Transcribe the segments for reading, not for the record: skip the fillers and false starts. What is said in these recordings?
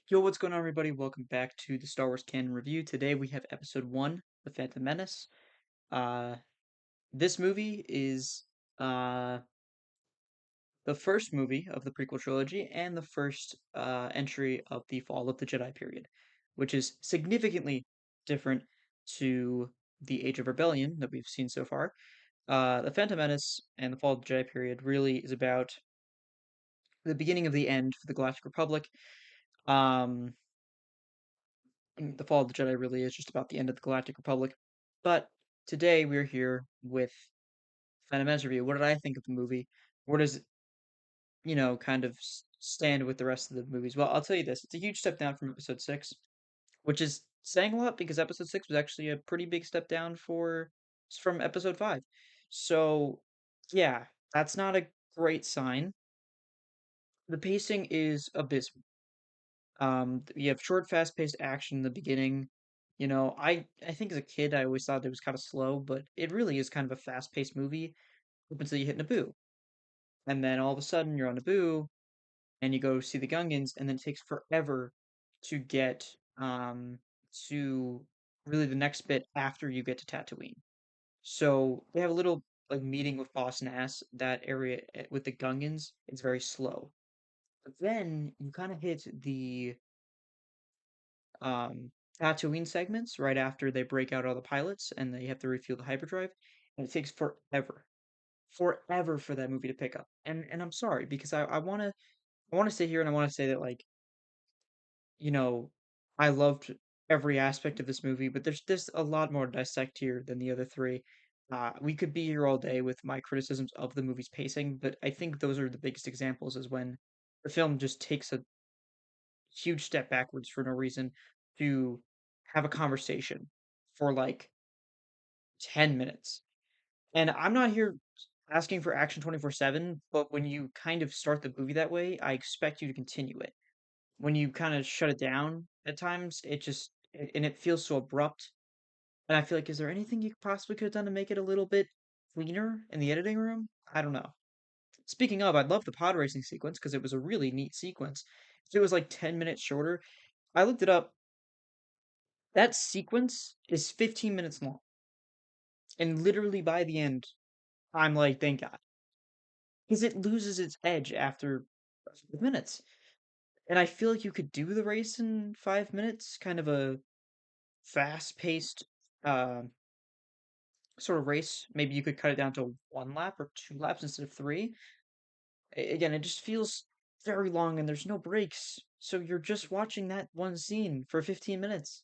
Yo, what's going on, everybody? Welcome back to the Star Wars Canon Review. Today we have Episode 1, The Phantom Menace. Uh, this movie is uh, the first movie of the prequel trilogy and the first entry of the Fall of the Jedi period, which is significantly different to the Age of Rebellion that we've seen so far. The Phantom Menace and the Fall of the Jedi period really is about the beginning of the end for the Galactic Republic. Um, the Fall of the Jedi really is just about the end of the Galactic Republic. But today we're here with Phantom Menace review. What did I think of the movie? Where does it, kind of stand with the rest of the movies? Well, I'll tell you this: it's a huge step down from Episode 6, which is saying a lot because Episode 6 was actually a pretty big step down from Episode 5. So, yeah, that's not a great sign. The pacing is abysmal. You have short, fast-paced action in the beginning. I think as a kid, I always thought it was kind of slow, but it really is kind of a fast-paced movie up until you hit Naboo. And then all of a sudden, you're on Naboo, and you go see the Gungans, and then it takes forever to get to really the next bit after you get to Tatooine. So they have a little like meeting with Boss Nass. That area with the Gungans, it's very slow. But then you kind of hit the um, Tatooine segments right after they break out all the pilots and they have to refuel the hyperdrive, and it takes forever for that movie to pick up. And I'm sorry because I wanna sit here and I wanna say that you know, I loved every aspect of this movie, but there's a lot more to dissect here than the other three. We could be here all day with my criticisms of the movie's pacing, but I think those are the biggest examples is when the film just takes a huge step backwards for no reason to have a conversation for like 10 minutes. And I'm not here asking for action 24/7, but when you kind of start the movie that way, I expect you to continue it. When you kind of shut it down at times, and it feels so abrupt. And I feel like, is there anything you possibly could have done to make it a little bit cleaner in the editing room? I don't know. Speaking of, I'd love the pod racing sequence because it was a really neat sequence. If it was like 10 minutes shorter, I looked it up. That sequence is 15 minutes long. And literally by the end, I'm like, thank God. Because it loses its edge after 5 minutes. And I feel like you could do the race in 5 minutes, kind of a fast paced uh, sort of race. Maybe you could cut it down to 1 lap or 2 laps instead of three. Again, it just feels very long and there's no breaks. So you're just watching that one scene for 15 minutes.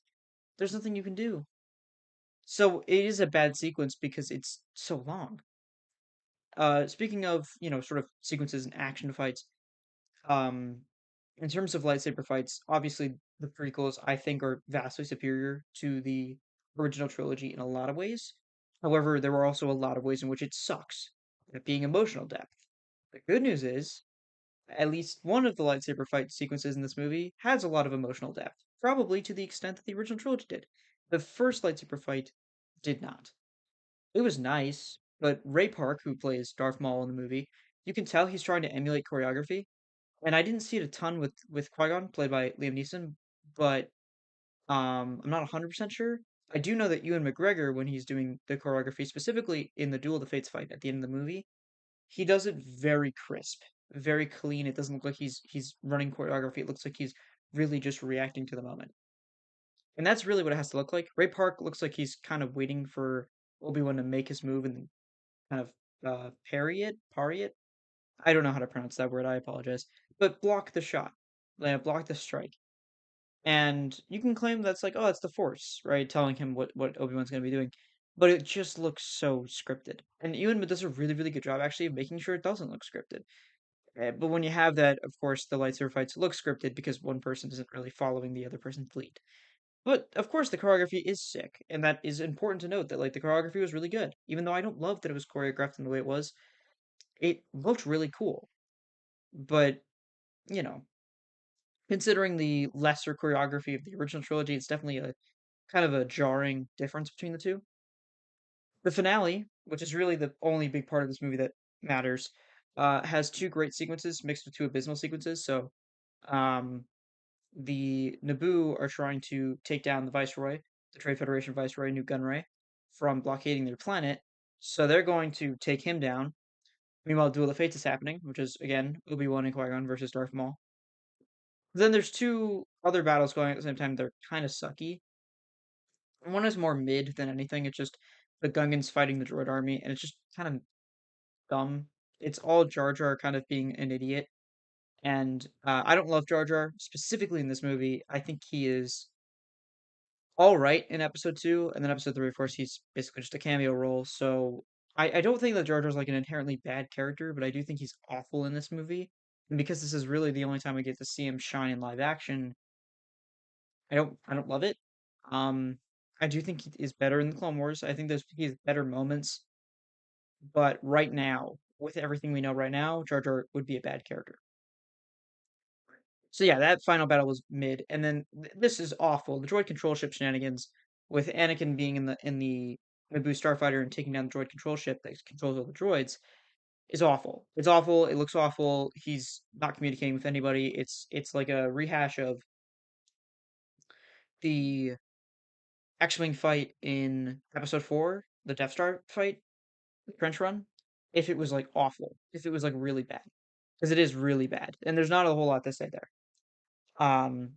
There's nothing you can do. So it is a bad sequence because it's so long. Speaking of, sort of sequences and action fights, um, in terms of lightsaber fights, obviously the prequels I think are vastly superior to the original trilogy in a lot of ways. However, there were also a lot of ways in which it sucks, it being emotional depth. The good news is, at least one of the lightsaber fight sequences in this movie has a lot of emotional depth, probably to the extent that the original trilogy did. The first lightsaber fight did not. It was nice, but Ray Park, who plays Darth Maul in the movie, you can tell he's trying to emulate choreography. And I didn't see it a ton with Qui-Gon, played by Liam Neeson, but I'm not 100% sure. I do know that Ewan McGregor, when he's doing the choreography, specifically in the Duel of the Fates fight at the end of the movie, he does it very crisp, very clean. It doesn't look like he's running choreography. It looks like he's really just reacting to the moment. And that's really what it has to look like. Ray Park looks like he's kind of waiting for Obi-Wan to make his move and then kind of parry it. I don't know how to pronounce that word. I apologize. But block the shot, block the strike, and you can claim that's like, oh, that's the Force, right? Telling him what Obi Wan's going to be doing, but it just looks so scripted. And Ewan does a really good job actually of making sure it doesn't look scripted. But when you have that, of course, the lightsaber fights look scripted because one person isn't really following the other person's lead. But of course, the choreography is sick, and that is important to note that like the choreography was really good, even though I don't love that it was choreographed in the way it was. It looked really cool, but you know, considering the lesser choreography of the original trilogy, it's definitely a kind of a jarring difference between the two. The finale, which is really the only big part of this movie that matters, has two great sequences mixed with two abysmal sequences. So, um, the Naboo are trying to take down the Viceroy, the Trade Federation Viceroy, Newt Gunray, from blockading their planet. So they're going to take him down. Meanwhile, Duel of Fates is happening, which is again Obi-Wan and Qui-Gon versus Darth Maul. Then there's two other battles going at the same time. They're kind of sucky. One is more mid than anything. It's just the Gungans fighting the droid army, and it's just kind of dumb. It's all Jar Jar kind of being an idiot. And I don't love Jar Jar specifically in this movie. I think he is all right in episode two, and then episode three, of course, he's basically just a cameo role. So I don't think that Jar Jar's like an inherently bad character, but I do think he's awful in this movie. And because this is really the only time we get to see him shine in live action, I don't love it. Um, I do think he is better in the Clone Wars. I think he has better moments, but right now, with everything we know right now, Jar Jar would be a bad character. So yeah, that final battle was mid, and then this is awful. The droid control ship shenanigans with Anakin being in the Naboo starfighter and taking down the droid control ship that controls all the droids is awful. It's awful. It looks awful. He's not communicating with anybody. It's like a rehash of the X-wing fight in Episode 4, the Death Star fight, the trench run. If it was like awful, if it was like really bad, because it is really bad, and there's not a whole lot to say there. Um,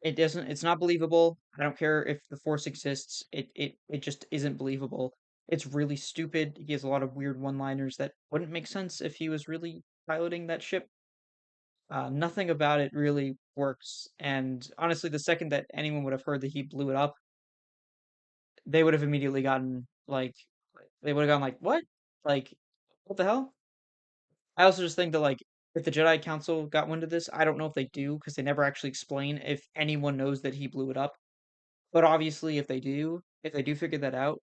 It doesn't it's not believable. I don't care if the Force exists. It just isn't believable. It's really stupid. He has a lot of weird one-liners that wouldn't make sense if he was really piloting that ship. Nothing about it really works. And honestly, the second that anyone would have heard that he blew it up, they would have immediately gotten they would have gone like, "What? Like, what the hell?" I also just think that like if the Jedi Council got wind of this, I don't know if they do because they never actually explain if anyone knows that he blew it up. But obviously, if they do figure that out,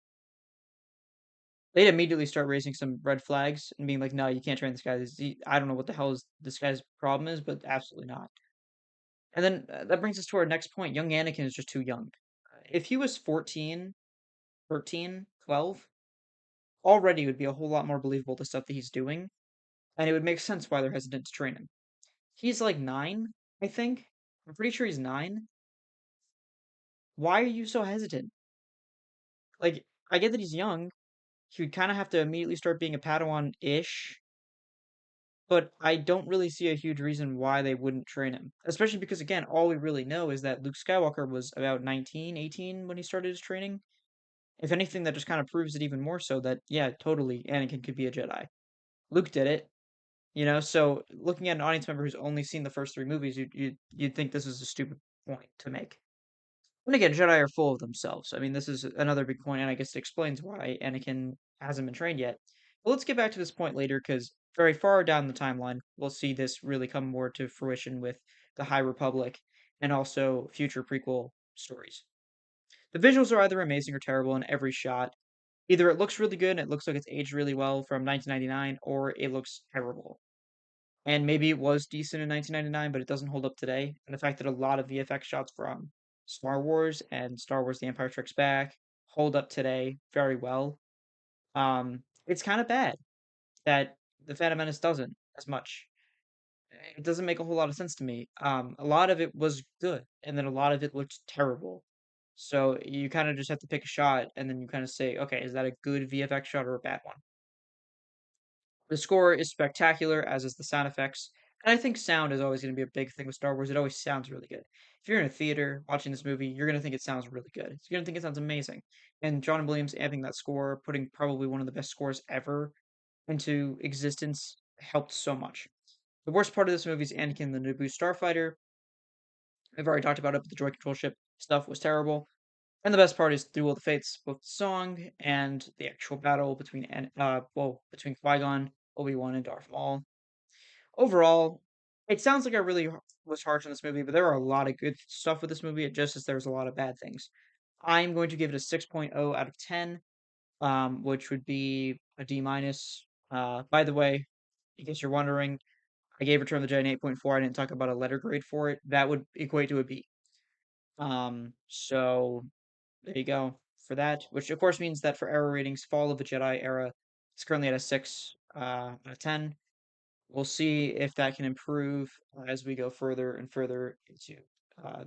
they'd immediately start raising some red flags and being like, "No, you can't train this guy. I don't know what the hell this guy's problem is, but absolutely not." And then that brings us to our next point. Young Anakin is just too young. If he was 14, 13, 12, already it would be a whole lot more believable the stuff that he's doing, and it would make sense why they're hesitant to train him. He's like 9, I think. I'm pretty sure he's 9. Why are you so hesitant? Like, I get that he's young. He would kind of have to immediately start being a Padawan-ish, but I don't really see a huge reason why they wouldn't train him. Especially because, again, all we really know is that Luke Skywalker was about 19, 18 when he started his training. If anything, that just kind of proves it even more so that, yeah, totally, Anakin could be a Jedi. Luke did it, so looking at an audience member who's only seen the first three movies, you'd think this is a stupid point to make. And again, Jedi are full of themselves. I mean, this is another big point, and I guess it explains why Anakin hasn't been trained yet. But let's get back to this point later, because very far down the timeline, we'll see this really come more to fruition with the High Republic and also future prequel stories. The visuals are either amazing or terrible in every shot. Either it looks really good and it looks like it's aged really well from 1999, or it looks terrible. And maybe it was decent in 1999, but it doesn't hold up today. And the fact that a lot of VFX shots from Star Wars and Star Wars The Empire Strikes Back hold up today very well. It's kind of bad that The Phantom Menace doesn't as much. It doesn't make a whole lot of sense to me. A lot of it was good, and then a lot of it looked terrible. So you kind of just have to pick a shot, and then you kind of say, okay, is that a good VFX shot or a bad one? The score is spectacular, as is the sound effects. And I think sound is always going to be a big thing with Star Wars. It always sounds really good. If you're in a theater watching this movie, you're going to think it sounds really good. You're going to think it sounds amazing. And John Williams amping that score, putting probably one of the best scores ever into existence, helped so much. The worst part of this movie is Anakin the Naboo starfighter. I've already talked about it, but the droid control ship stuff was terrible. And the best part is Duel of the Fates, both the song and the actual battle between Qui-Gon, Obi-Wan, and Darth Maul. Overall, it sounds like I really was harsh on this movie, but there are a lot of good stuff with this movie, just as there's a lot of bad things. I'm going to give it a 6.0 out of 10, which would be a D minus. By the way, in case you're wondering, I gave Return of the Jedi an 8.4. I didn't talk about a letter grade for it. That would equate to a B. So there you go for that, which of course means that for error ratings, Fall of the Jedi era is currently at a 6 out of 10. We'll see if that can improve as we go further and further into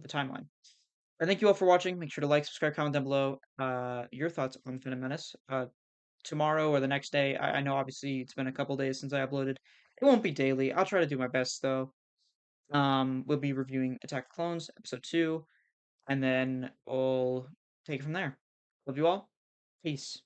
the timeline. And thank you all for watching. Make sure to like, subscribe, comment down below your thoughts on Phantom Menace. Tomorrow or the next day. I know obviously it's been a couple days since I uploaded. It won't be daily. I'll try to do my best though. We'll be reviewing Attack of the Clones, episode 2, and then we'll take it from there. Love you all. Peace.